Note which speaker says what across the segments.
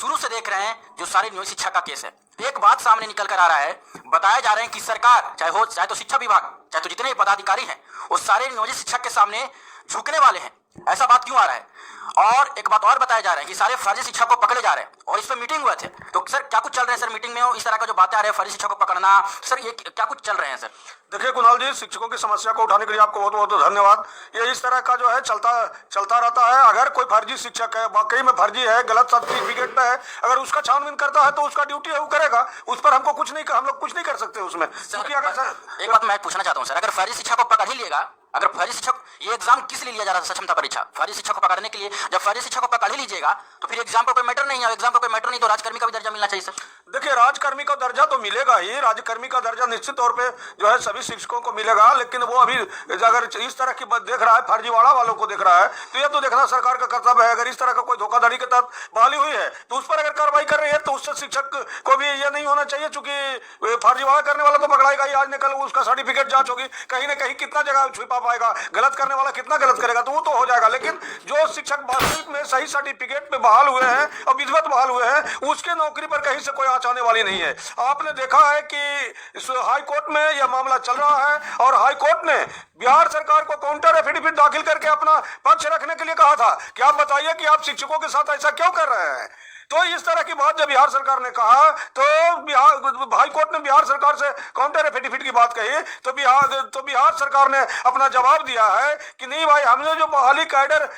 Speaker 1: शुरू से देख रहे हैं जो सारी नियोजित शिक्षा का केस है, एक बात सामने निकल कर आ रहा है, बताया जा रहे हैं कि सरकार चाहे तो शिक्षा विभाग, चाहे तो जितने पदाधिकारी हैं वो सारे नियोजित शिक्षक के सामने झुकने वाले हैं। ऐसा बात क्यों आ रहा है? और एक बात और बताया जा रहा है कि सारे फर्जी शिक्षक को पकड़े जा रहे हैं और इस पर मीटिंग हुए थे। तो सर क्या कुछ चल रहे हैं सर मीटिंग में, इस तरह का जो बातें आ रहे हैं फर्जी शिक्षक को पकड़ना, सर ये क्या कुछ चल रहे हैं सर?
Speaker 2: देखिए कुणाल जी, शिक्षकों की समस्या को उठाने के लिए आपको बहुत बहुत धन्यवाद। ये इस तरह का जो है चलता रहता है। अगर कोई फर्जी शिक्षक है, वाकई में फर्जी है, गलत सर्टिफिकेट पे है, अगर उसका छानबीन करता है तो उसका ड्यूटी है वो करेगा, उस पर हमको हम लोग कुछ नहीं कर सकते उसमें। क्योंकि अगर
Speaker 1: एक बात मैं पूछना चाहता हूँ सर, अगर फर्जी शिक्षक को पकड़ ही लिएगा, अगर फर्जी शिक्षक, ये एग्जाम किस लिए लिया जा रहा है सक्षमता परीक्षा? फर्जी शिक्षक को पकड़ने के लिए। जब फर्जी शिक्षक को पकड़ ही लीजिएगा तो फिर एग्जाम का कोई मैटर नहीं है, एग्जाम का कोई मैटर नहीं तो राजकर्मी का भी दर्जा मिलना चाहिए सर।
Speaker 2: देखिए राजकर्मी का दर्जा तो मिलेगा ही, राजकर्मी का दर्जा निश्चित तौर पे जो है सभी शिक्षकों को मिलेगा, लेकिन वो अभी अगर इस तरह की बात देख रहा है, फर्जीवाड़ा वालों को देख रहा है, तो ये तो देखना सरकार का कर्तव्य है। अगर इस तरह का कोई धोखाधड़ी के तहत बहाली हुई है तो उस पर अगर कार्रवाई कर रही है तो उससे शिक्षक को भी ये नहीं होना चाहिए, चूंकि फर्जीवाड़ा करने वाला तो पकड़ाएगा ही, आज न कल उसका सर्टिफिकेट जांच होगी, कहीं ना कहीं कितना जगह छुपा पाएगा, गलत करने वाला कितना गलत करेगा तो वो तो हो जाएगा। लेकिन जो शिक्षक वास्तविक में सही सर्टिफिकेट पे बहाल हुए हैं और विधिवत बहाल हुए हैं, उसके नौकरी पर कहीं से कोई आँच आने वाली नहीं है। आपने देखा है कि हाई कोर्ट में यह मामला चल रहा है और हाई कोर्ट ने बिहार सरकार को काउंटर एफिडेविट दाखिल करके अपना पक्ष रखने के लिए कहा था कि आप बताइए कि आप शिक्षकों के साथ ऐसा क्यों कर रहे हैं। तो इस तरह की बात जब बिहार सरकार ने कहा तो हाई कोर्ट ने बिहार सरकार से काउंटर एफिडेविट की बात कही तो बिहार सरकार ने अपना जवाब दिया है कि नहीं भाई, हमने जो बहाली कैडर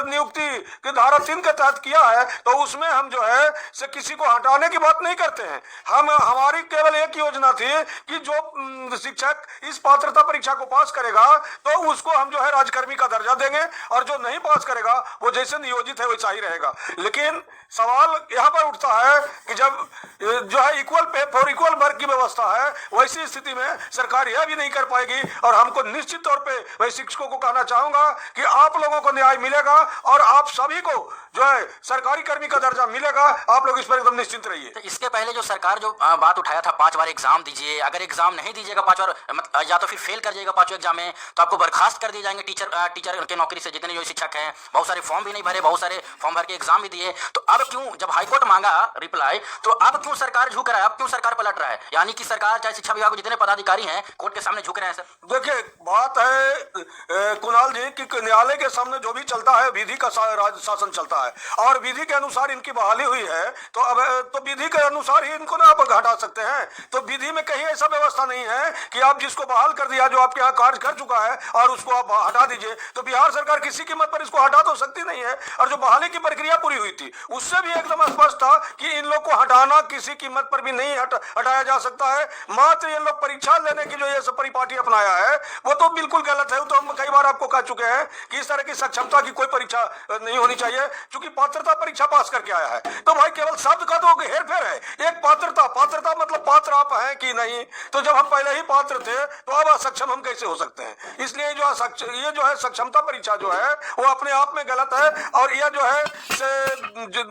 Speaker 2: नियुक्ति की धारा 3 के तहत किया है तो उसमें हम जो है से किसी को हटाने की बात नहीं करते हैं। हमारी केवल एक योजना थी कि जो शिक्षक इस पात्रता परीक्षा को पास करेगा तो उसको हम जो है राजकर्मी का दर्जा देंगे और जो नहीं पास करेगा वो जैसे नियोजित है वैसा ही रहेगा। लेकिन सवाल यहाँ पर उठता है कि जब जो है equal pay for equal work की व्यवस्था है, वैसी स्थिति में सरकार यह भी नहीं कर पाएगी। और हमको निश्चित तौर पे मैं शिक्षकों को कहना चाहूंगा कि आप लोगों को न्याय मिलेगा और आप सभी को जो है सरकारी कर्मी का दर्जा मिलेगा। आप लोग इस पर एकदम निश्चिंत रहिए।
Speaker 1: तो इसके पहले जो सरकार जो बात उठाया था 5 बार एग्जाम दीजिए, अगर एग्जाम नहीं दीजिएगा 5 बार या तो फिर फेल कर जाएगा 5 एग्जाम में तो आपको बर्खास्त कर दिए जाएंगे टीचर के नौकरी से। जितने जो शिक्षक हैं बहुत सारे फॉर्म भी नहीं भरे, बहुत सारे फॉर्म भर के एग्जाम भी दिए। तो अब क्यों जब हाईकोर्ट मांगा रिप्लाई तो अब क्यों सरकार झुक रहा है, अब क्यों सरकार पलट रहा है? यानी कि सरकार चाहे शिक्षा विभाग के जितने पदाधिकारी हैं कोर्ट के सामने झुक रहे हैं सर।
Speaker 2: देखिए बात है कुणाल जी कि न्यायालय के सामने जो भी चलता है विधि का शासन चलता है और विधि के अनुसार इनकी बहाली हुई है तो अब तो विधि के अनुसार ही इनको ना आप हटा सकते हैं। तो विधि में कहीं ऐसा व्यवस्था नहीं है कि आप जिसको बहाल कर दिया, जो आपके यहाँ कार्य कर चुका है और उसको आप हटा दीजिए। तो बिहार सरकार किसी कीमत पर इसको हटा तो सकती नहीं है। और जो बहाली की प्रक्रिया पूरी हुई थी उससे भी एकदम स्पष्ट था कि इन लोग को हटाना किसी कीमत पर भी नहीं हटाया जा सकता है। मात्र ये लोग परीक्षा लेने की जो ये सब परिपाटी अपनाया है वो तो बिल्कुल गलत है। तो हम कई बार आपको कह चुके हैं कि इस तरह की सक्षमता की कोई परीक्षा नहीं होनी चाहिए, क्योंकि पात्रता परीक्षा पास करके आया है। तो भाई केवल शब्द का तो हेरफेर है। एक पात्रता मतलब पात्र आप हैं कि नहीं। तो जब हम पहले ही पात्र थे तो अब असक्षम हम कैसे हो सकते हैं? इसलिए ये जो है सक्षमता परीक्षा जो है वो अपने आप में गलत है। और यह जो है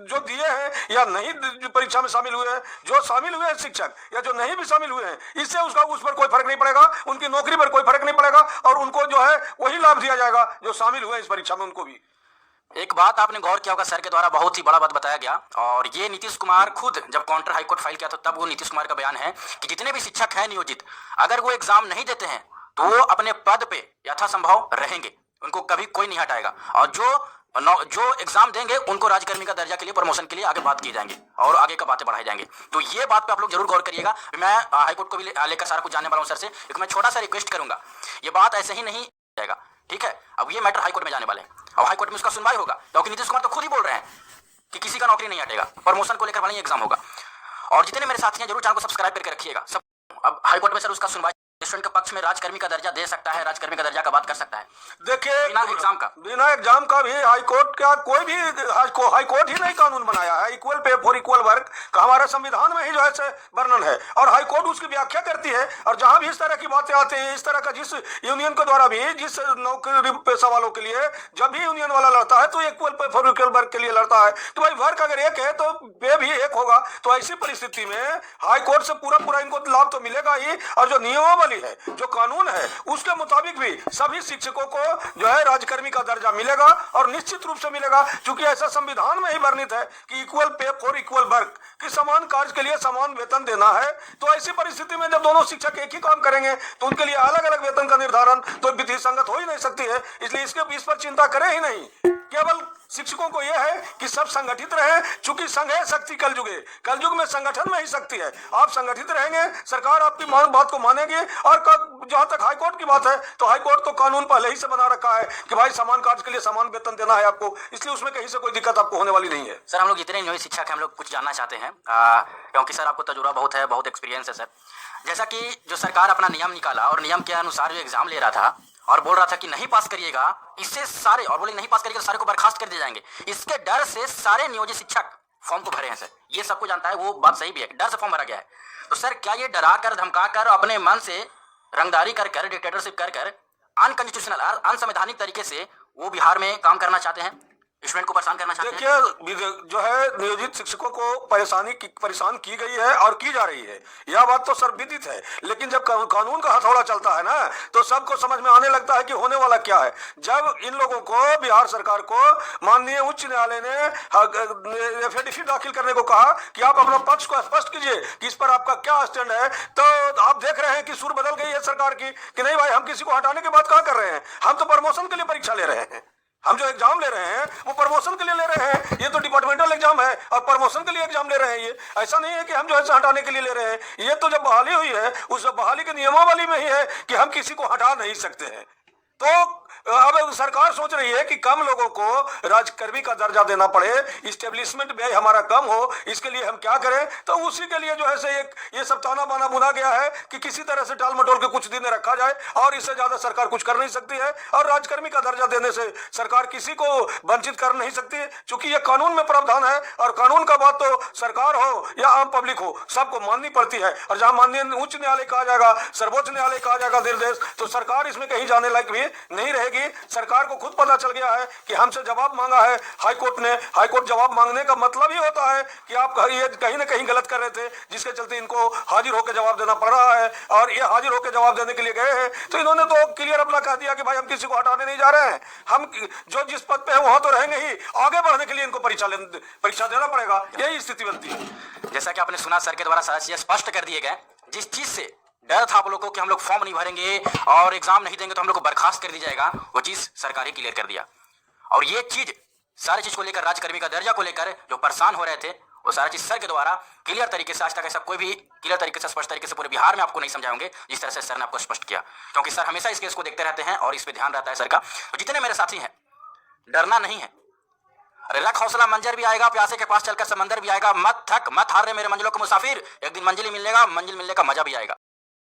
Speaker 2: जो दिए हैं या नहीं परीक्षा में शामिल हुए हैं, जो शामिल हुए हैं शिक्षक या जो नहीं भी शामिल हुए हैं, इससे उस पर कोई फर्क नहीं पड़ेगा, उनकी नौकरी पर कोई फर्क नहीं पड़ेगा और उनको जो है वही लाभ दिया जाएगा जो शामिल हुए इस परीक्षा में, उनको भी।
Speaker 1: एक बात आपने गौर किया होगा, सर के द्वारा बहुत ही बड़ा बात बताया गया और ये नीतीश कुमार खुद जब काउंटर हाईकोर्ट फाइल किया था तब वो नीतीश कुमार का बयान है कि जितने भी शिक्षक हैं नियोजित, अगर वो एग्जाम नहीं देते हैं तो वो अपने पद पे यथासंभव रहेंगे, उनको कभी कोई नहीं हटाएगा और जो एग्जाम देंगे उनको राजकर्मी का दर्जा के लिए, प्रमोशन के लिए आगे बात की जाएंगे और आगे का बातें बढ़ाई जाएंगे। तो ये बात पे आप लोग जरूर गौर करिएगा। मैं हाईकोर्ट को भी लेकर सारा कुछ जानने वाला हूँ सर से। एक मैं छोटा सा रिक्वेस्ट करूंगा, ये बात ऐसे ही नहीं जाएगा, ठीक है? अब ये मैटर हाईकोर्ट में जाने वाले हैं, अब हाईकोर्ट में उसका सुनवाई होगा, क्योंकि नीतीश कुमार तो खुद ही बोल रहे हैं कि किसी का नौकरी नहीं हटेगा, प्रमोशन को लेकर भले ही एग्जाम होगा। और जितने मेरे साथी हैं जरूर चैनल को सब्सक्राइब करके रखिएगा सब। अब हाईकोर्ट में सर उसका सुनवाई, स्टूडेंट के पक्ष में राजकर्मी का दर्जा दे सकता है, राजकर्मी का दर्जा का बात कर सकता है।
Speaker 2: देखिए
Speaker 1: बिना एग्जाम का
Speaker 2: भी हाईकोर्ट का कोई भी हाईकोर्ट ही नहीं कानून बनाया है। Equal pay for equal work का हमारे संविधान में ही जो है वर्णन है और हाईकोर्ट उसकी व्याख्या करती है। और जहां भी इस तरह की बातें आती हैं, इस तरह का जिस यूनियन के द्वारा भी जिस नौकरी पेशा वालों के लिए जब भी यूनियन वाला लड़ता है तो equal pay for equal work के लिए लड़ता है। तो भाई वर्क अगर एक है तो पे भी एक होगा। तो ऐसी परिस्थिति में हाईकोर्ट से पूरा इनको लाभ तो मिलेगा ही और जो नियमावली है, जो कानून है, उसके मुताबिक भी सभी शिक्षकों को जो है राजकर्मी का दर्जा मिलेगा और निश्चित रूप से मिलेगा, क्योंकि ऐसा संविधान में ही वर्णित है कि equal pay for for equal work, कि समान कार्य के लिए समान वेतन देना है। तो ऐसी परिस्थिति में जब दोनों शिक्षक एक ही काम करेंगे तो उनके लिए अलग अलग वेतन का निर्धारण तो विधि संगत हो ही नहीं सकती है। इसलिए इस पर चिंता करें ही नहीं। केवल शिक्षकों को यह है कि सब संगठित रहे, चूंकि संघ है शक्ति कलयुगे, कलयुग में संगठन में ही शक्ति है। आप संगठित रहेंगे, सरकार आपकी बात को मानेगी। और जहां तक हाईकोर्ट की बात है तो हाईकोर्ट तो कानून पहले ही से बना रखा है कि भाई समान कार्य के लिए समान वेतन देना है आपको, इसलिए उसमें कहीं से कोई दिक्कत आपको होने वाली नहीं है।
Speaker 1: सर हम लोग जितने नियोजित शिक्षक हैं हम लोग कुछ जानना चाहते हैं, क्योंकि सर आपको तजुर्बा बहुत है, बहुत एक्सपीरियंस है सर। जैसा कि जो सरकार अपना नियम निकाला और नियम के अनुसार जो एग्जाम ले रहा था और बोल रहा था कि नहीं पास करिएगा इससे सारे, और बोले नहीं पास करिएगा तो सारे को बर्खास्त कर दिए जाएंगे, इसके डर से सारे नियोजित शिक्षक फॉर्म को भरे हैं सर। ये सबको जानता है, वो बात सही भी है, डर से फॉर्म भरा गया है। तो सर क्या ये डरा कर धमका कर अपने मन से रंगदारी कर कर डिक्टेटरशिप कर कर अनकॉन्स्टिट्यूशनल अनसंवैधानिक तरीके से वो बिहार में काम करना चाहते हैं, स्टूडेंट को परेशान करना चाहते हैं?
Speaker 2: देखिए जो है नियोजित शिक्षकों को परेशान की गई है और की जा रही है, यह बात तो सर्वविदित है। लेकिन जब कानून का हथौड़ा चलता है ना तो सबको समझ में आने लगता है कि होने वाला क्या है। जब इन लोगों को बिहार सरकार को माननीय उच्च न्यायालय ने एफिडेविट दाखिल करने को कहा कि आप अपना पक्ष को स्पष्ट कीजिए कि इस पर आपका क्या स्टैंड है, तो आप देख रहे हैं कि सुर बदल गई है सरकार की कि नहीं भाई हम किसी को हटाने की बात कहाँ कर रहे हैं, हम तो प्रमोशन के लिए परीक्षा ले रहे हैं। हम जो एग्जाम ले रहे हैं वो प्रमोशन के लिए ले रहे हैं, ये तो डिपार्टमेंटल एग्जाम है और प्रमोशन के लिए एग्जाम ले रहे हैं। ये ऐसा नहीं है कि हम जो है हटाने के लिए ले रहे हैं। ये तो जब बहाली हुई है उस बहाली के नियमावली में ही है कि हम किसी को हटा नहीं सकते हैं। तो अब सरकार सोच रही है कि कम लोगों को राजकर्मी का दर्जा देना पड़े, इस्टेब्लिशमेंट व्यय हमारा कम हो, इसके लिए हम क्या करें। तो उसी के लिए जो है से ये सब ताना बाना बुना गया है कि किसी तरह से टाल मटोल के कुछ दिन रखा जाए और इससे ज्यादा सरकार कुछ कर नहीं सकती है। और राजकर्मी का दर्जा देने से सरकार किसी को वंचित कर नहीं सकती, क्योंकि ये कानून में प्रावधान है और कानून का बात तो सरकार हो या आम पब्लिक हो सबको माननी पड़ती है। और जहां माननीय उच्च न्यायालय कहा जाएगा, सर्वोच्च न्यायालय कहा जाएगा निर्देश, तो सरकार इसमें कहीं जाने लायक भी नहीं रहेगी। सरकार को खुद पता चल गया है कि हमसे जवाब मांगा है हाईकोर्ट ने। हाईकोर्ट जवाब मांगने का मतलब ही होता है कि आप ये कहीं ना कहीं गलत कर रहे थे, जिसके चलते इनको हाजिर होकर जवाब देना पड़ रहा है। और ये हाजिर होकर जवाब देने के लिए गए हैं तो इन्होंने तो क्लियर अपना कह दिया कि भाई हम किसी को हटाने नहीं जा रहे हैं, हम जो जिस पद पे है वहां तो रहेंगे ही, आगे बढ़ने के लिए इनको परीक्षा देना पड़ेगा। यही स्थिति बनती है।
Speaker 1: जैसा कि आपने सुना सर के द्वारा सारा चीजें स्पष्ट कर दिए गए। जिस चीज से डर था आप लोगों को कि हम लोग फॉर्म नहीं भरेंगे और एग्जाम नहीं देंगे तो हम लोग को बर्खास्त कर दी जाएगा, वो चीज सरकार ही क्लियर कर दिया। और ये चीज सारी चीज को लेकर, राजकर्मी का दर्जा को लेकर जो परेशान हो रहे थे, वो सारा चीज सर के द्वारा क्लियर तरीके से, आज तक ऐसा कोई भी क्लियर तरीके से स्पष्ट तरीके से पूरे बिहार में आपको नहीं समझाएंगे जिस तरह से सर ने आपको स्पष्ट किया। क्योंकि सर हमेशा इस केस को देखते रहते हैं और इस पर ध्यान रहता है सर का। तो जितने मेरे साथी हैं, डरना नहीं है। अरे रख हौसला, मंजर भी आएगा, प्यासे के पास चलकर समंदर भी आएगा। मत थक, मत हार रहे मेरे मंजिलों के मुसाफिर, एक दिन मंजिल ही मिलेगा, मंजिल मिलने का मजा भी आएगा।